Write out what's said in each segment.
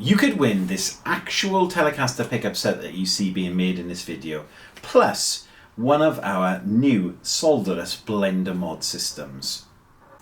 You could win this actual Telecaster pickup set that you see being made in this video, plus one of our new Solderless Blender Mod Systems.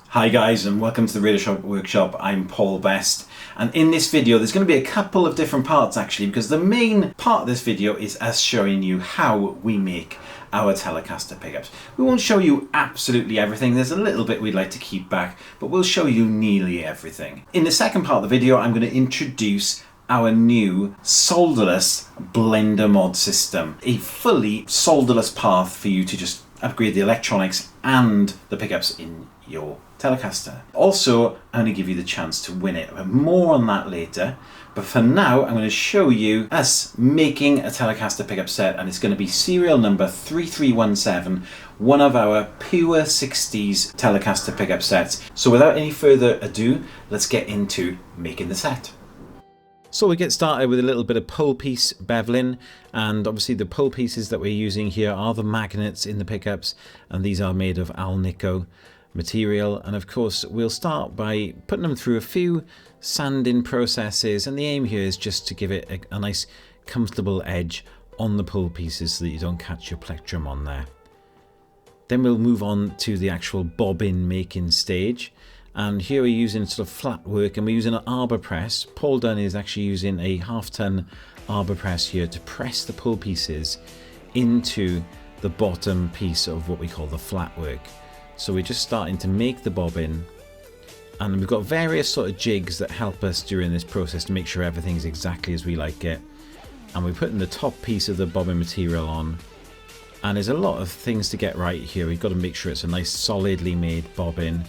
Hi guys, and welcome to the Radioshop workshop. I'm Paul Best, and in this video there's going to be a couple of different parts actually, because the main part of this video is us showing you how we make our Telecaster pickups. We won't show you absolutely everything, there's a little bit we'd like to keep back, but we'll show you nearly everything. In the second part of the video I'm going to introduce our new Solderless Blender Mod System, a fully solderless path for you to just upgrade the electronics and the pickups in your Telecaster. Also, I'm going to give you the chance to win it, but more on that later. But for now, I'm going to show you us making a Telecaster pickup set, and it's going to be serial number 3317, one of our pure 60s Telecaster pickup sets. So without any further ado, let's get into making the set. So we get started with a little bit of pole piece beveling, and obviously the pole pieces that we're using here are the magnets in the pickups, and these are made of Alnico material. And of course we'll start by putting them through a few sanding processes, and the aim here is just to give it a nice comfortable edge on the pole pieces so that you don't catch your plectrum on there. Then we'll move on to the actual bobbin making stage, and here we're using sort of flat work, and we're using an arbor press. Paul Dunn is actually using a half-ton arbor press here to press the pole pieces into the bottom piece of what we call the flat work. So we're just starting to make the bobbin, and we've got various sort of jigs that help us during this process to make sure everything's exactly as we like it. And we're putting the top piece of the bobbin material on, and there's a lot of things to get right here. We've got to make sure it's a nice solidly made bobbin,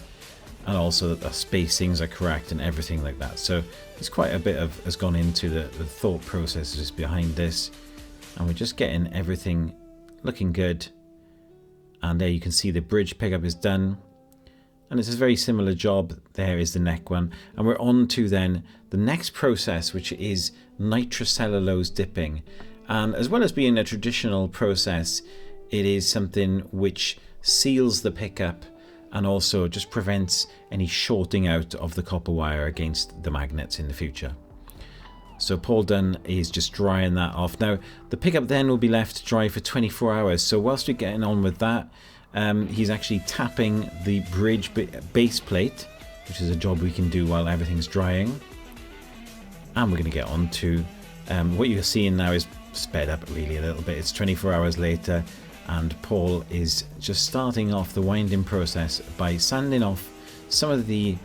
and also that the spacings are correct and everything like that. So there's quite a bit has gone into the thought processes behind this, and we're just getting everything looking good. And there you can see the bridge pickup is done, and it's a very similar job. There is the neck one, and we're on to then the next process, which is nitrocellulose dipping. And as well as being a traditional process, it is something which seals the pickup and also just prevents any shorting out of the copper wire against the magnets in the future. So Paul Dunn is just drying that off. Now the pickup then will be left to dry for 24 hours. So whilst we're getting on with that, he's actually tapping the bridge base plate, which is a job we can do while everything's drying. And we're going to get on to what you're seeing now is sped up really a little bit. It's 24 hours later, and Paul is just starting off the winding process by sanding off some of the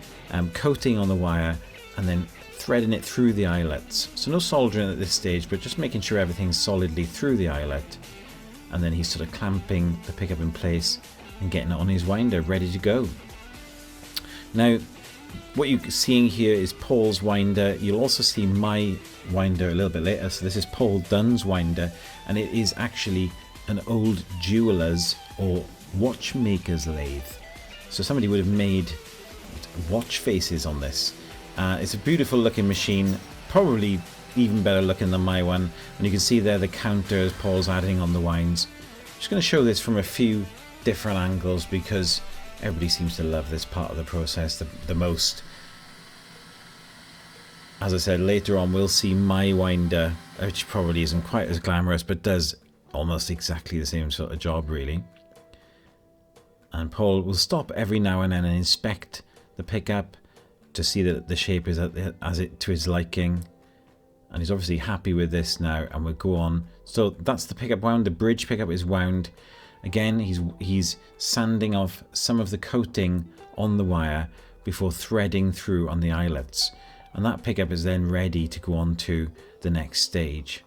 coating on the wire and then threading it through the eyelets. So no soldering at this stage, but just making sure everything's solidly through the eyelet. And then he's sort of clamping the pickup in place and getting it on his winder ready to go. Now what you're seeing here is Paul's winder. You'll also see my winder a little bit later. So this is Paul Dunn's winder, and it is actually an old jeweler's or watchmaker's lathe. So somebody would have made watch faces on this. It's a beautiful looking machine, probably even better looking than my one, and you can see there the counters Paul's adding on the winds. I'm just going to show this from a few different angles because everybody seems to love this part of the process the most. As I said, later on we'll see my winder, which probably isn't quite as glamorous but does almost exactly the same sort of job really. And Paul will stop every now and then and inspect the pickup to see that the shape is to his liking, and he's obviously happy with this now, and we'll go on. So that's the pickup wound. The bridge pickup is wound. Again, he's sanding off some of the coating on the wire before threading through on the eyelets, and that pickup is then ready to go on to the next stage.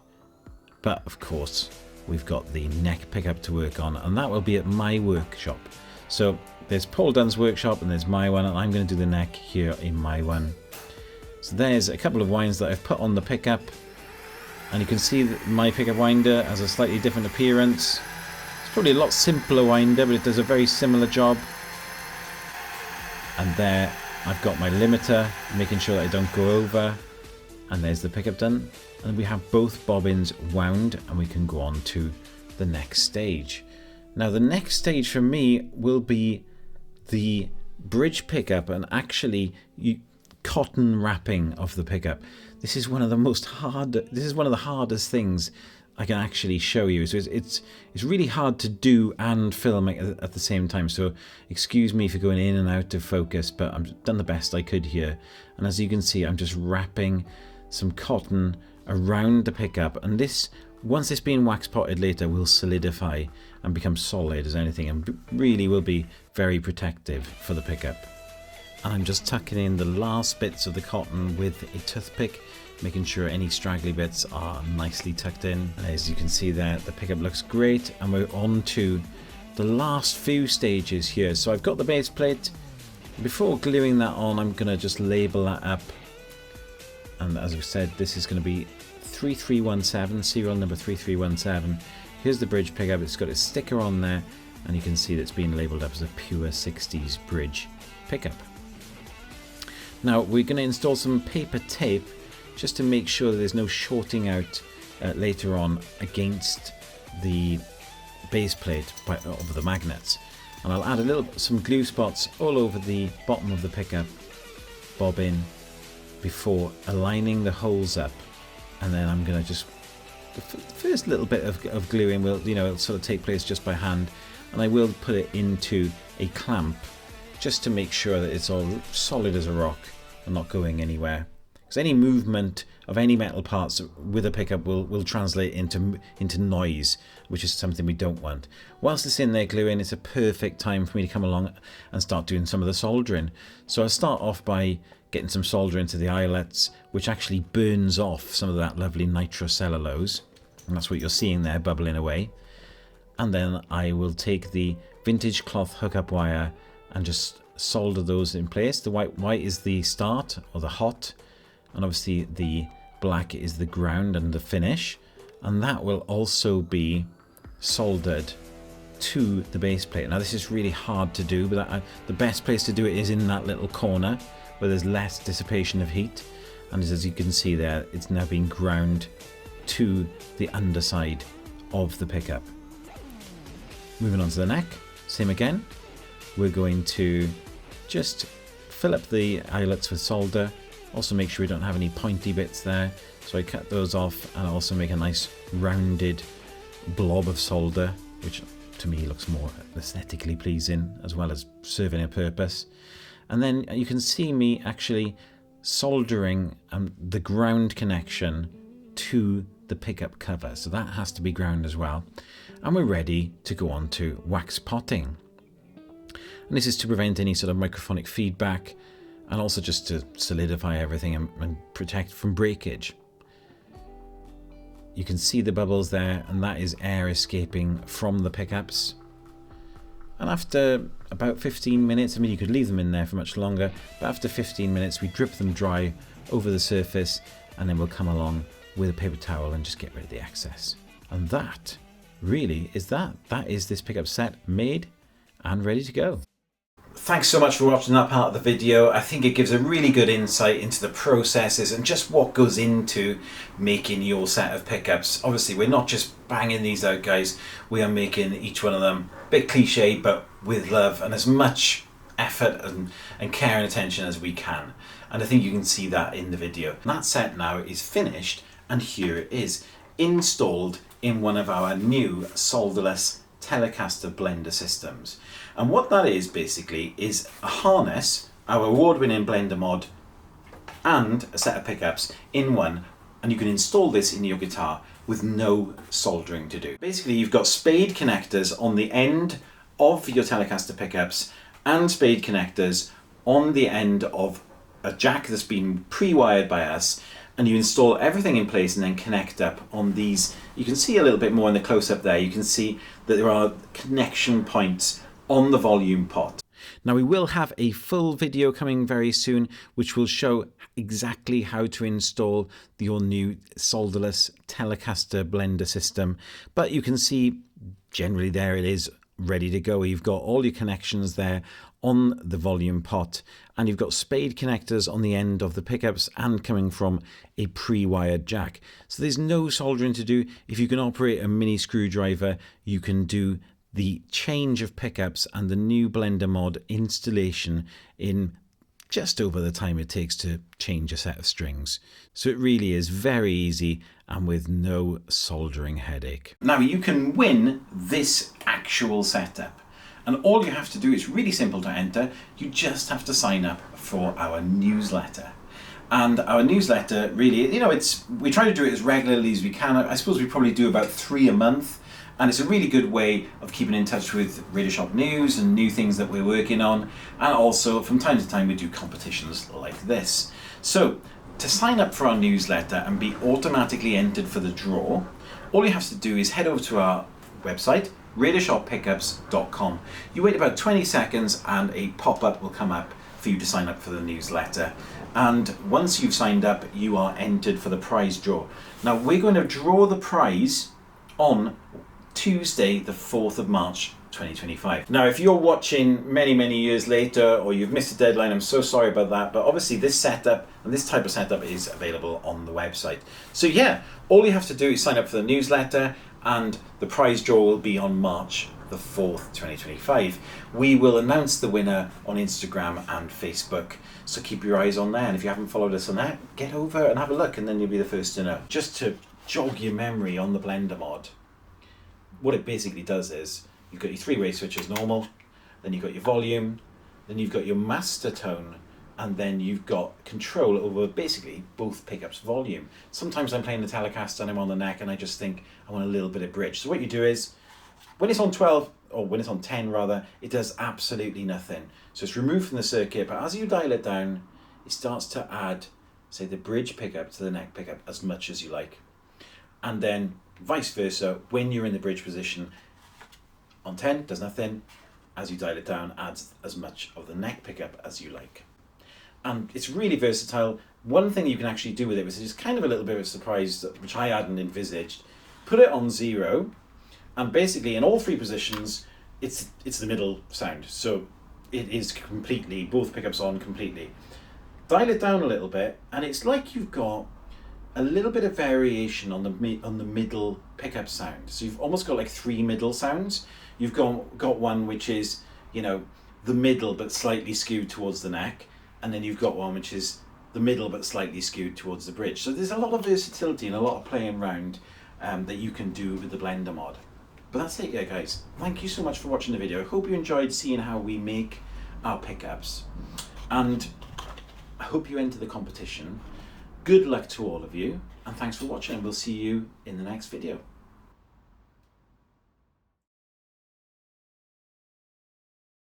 But of course we've got the neck pickup to work on, and that will be at my workshop. So there's Paul Dunn's workshop and there's my one, and I'm going to do the neck here in my one. So there's a couple of winds that I've put on the pickup, and you can see that my pickup winder has a slightly different appearance. It's probably a lot simpler winder, but it does a very similar job. And there I've got my limiter, making sure that I don't go over, and there's the pickup done. And we have both bobbins wound, and we can go on to the next stage. Now the next stage for me will be the bridge pickup, and actually cotton wrapping of the pickup. This is one of the hardest things I can actually show you. So it's really hard to do and film at the same time. So excuse me for going in and out of focus, but I've done the best I could here. And as you can see, I'm just wrapping some cotton around the pickup, and this, once it's been wax potted later, will solidify and become solid as anything, and really will be very protective for the pickup. And I'm just tucking in the last bits of the cotton with a toothpick, making sure any straggly bits are nicely tucked in. And as you can see there, the pickup looks great, and we're on to the last few stages here. So I've got the base plate. Before gluing that on, I'm going to just label that up. And as I said, this is going to be 3317, serial number 3317. Here's the bridge pickup. It's got a sticker on there, and you can see that it's been labelled up as a pure 60s bridge pickup. Now we're going to install some paper tape just to make sure that there's no shorting out later on against the base plate of the magnets. And I'll add some glue spots all over the bottom of the pickup bobbin before aligning the holes up. And then I'm going to just, the first little bit of gluing will, it'll sort of take place just by hand, and I will put it into a clamp just to make sure that it's all solid as a rock and not going anywhere. Because any movement of any metal parts with a pickup will translate into noise, which is something we don't want. Whilst it's in there gluing, it's a perfect time for me to come along and start doing some of the soldering. So I'll start off by getting some solder into the eyelets, which actually burns off some of that lovely nitrocellulose, and that's what you're seeing there bubbling away. And then I will take the vintage cloth hookup wire and just solder those in place. The white is the start, or the hot, and obviously the black is the ground and the finish, and that will also be soldered to the base plate. Now this is really hard to do, but the best place to do it is in that little corner where there's less dissipation of heat, and as you can see there, it's now being ground to the underside of the pickup. Moving on to the neck, same again. We're going to just fill up the eyelets with solder. Also make sure we don't have any pointy bits there, so I cut those off and also make a nice rounded blob of solder, which to me looks more aesthetically pleasing as well as serving a purpose. And then you can see me actually soldering the ground connection to the pickup cover, so that has to be ground as well. And we're ready to go on to wax potting. And this is to prevent any sort of microphonic feedback, and also just to solidify everything and protect from breakage. You can see the bubbles there, and that is air escaping from the pickups. And after about 15 minutes, I mean, you could leave them in there for much longer, but after 15 minutes we drip them dry over the surface, and then we'll come along with a paper towel and just get rid of the excess. And that really is that. That is this pickup set made and ready to go. Thanks so much for watching that part of the video. I think it gives a really good insight into the processes and just what goes into making your set of pickups. Obviously, we're not just banging these out, guys. We are making each one of them a bit cliche, but with love and as much effort and care and attention as we can. And I think you can see that in the video. And that set now is finished, and here it is, installed in one of our new solderless Telecaster blender systems. And what that is basically is a harness, our award-winning blender mod, and a set of pickups in one, and you can install this in your guitar with no soldering to do. Basically, you've got spade connectors on the end of your Telecaster pickups and spade connectors on the end of a jack that's been pre-wired by us, and you install everything in place and then connect up on these. You can see a little bit more in the close-up there. You can see that there are connection points on the volume pot. Now we will have a full video coming very soon which will show exactly how to install your new solderless Telecaster blender system, but you can see generally there it is ready to go. You've got all your connections there on the volume pot, and you've got spade connectors on the end of the pickups and coming from a pre-wired jack. So there's no soldering to do. If you can operate a mini screwdriver, you can do the change of pickups and the new blender mod installation in just over the time it takes to change a set of strings. So it really is very easy and with no soldering headache. Now you can win this actual setup, and all you have to do is really simple to enter. You just have to sign up for our newsletter. And our newsletter really, we try to do it as regularly as we can. I suppose we probably do about 3 a month. And it's a really good way of keeping in touch with Radioshop news and new things that we're working on. And also, from time to time, we do competitions like this. So, to sign up for our newsletter and be automatically entered for the draw, all you have to do is head over to our website, radioshoppickups.com. You wait about 20 seconds and a pop-up will come up for you to sign up for the newsletter. And once you've signed up, you are entered for the prize draw. Now, we're going to draw the prize on Tuesday, the 4th of March, 2025. Now, if you're watching many years later or you've missed a deadline, I'm so sorry about that. But obviously this setup and this type of setup is available on the website. So yeah, all you have to do is sign up for the newsletter and the prize draw will be on March the 4th, 2025. We will announce the winner on Instagram and Facebook. So keep your eyes on there. And if you haven't followed us on that, get over and have a look and then you'll be the first to know. Just to jog your memory on the Blender mod, what it basically does is you've got your 3-way switches normal, then you've got your volume, then you've got your master tone, and then you've got control over basically both pickups' volume. Sometimes I'm playing the Telecaster and I'm on the neck and I just think I want a little bit of bridge. So what you do is, when it's on 12, or when it's on 10 rather, it does absolutely nothing. So it's removed from the circuit, but as you dial it down, it starts to add, say, the bridge pickup to the neck pickup as much as you like. And then vice versa, when you're in the bridge position, on 10 does nothing, as you dial it down adds as much of the neck pickup as you like. And it's really versatile. One thing you can actually do with it, which is kind of a little bit of a surprise, which I hadn't envisaged, put it on 0, and basically in all 3 positions it's the middle sound, so it is completely, both pickups on completely. Dial it down a little bit and it's like you've got a little bit of variation on the middle pickup sound. So you've almost got like 3 middle sounds. You've got one which is, the middle but slightly skewed towards the neck, and then you've got one which is the middle but slightly skewed towards the bridge. So there's a lot of versatility and a lot of playing around that you can do with the Blender mod. But that's it, guys. Thank you so much for watching the video. I hope you enjoyed seeing how we make our pickups, and I hope you enter the competition. Good luck to all of you, and thanks for watching, and we'll see you in the next video.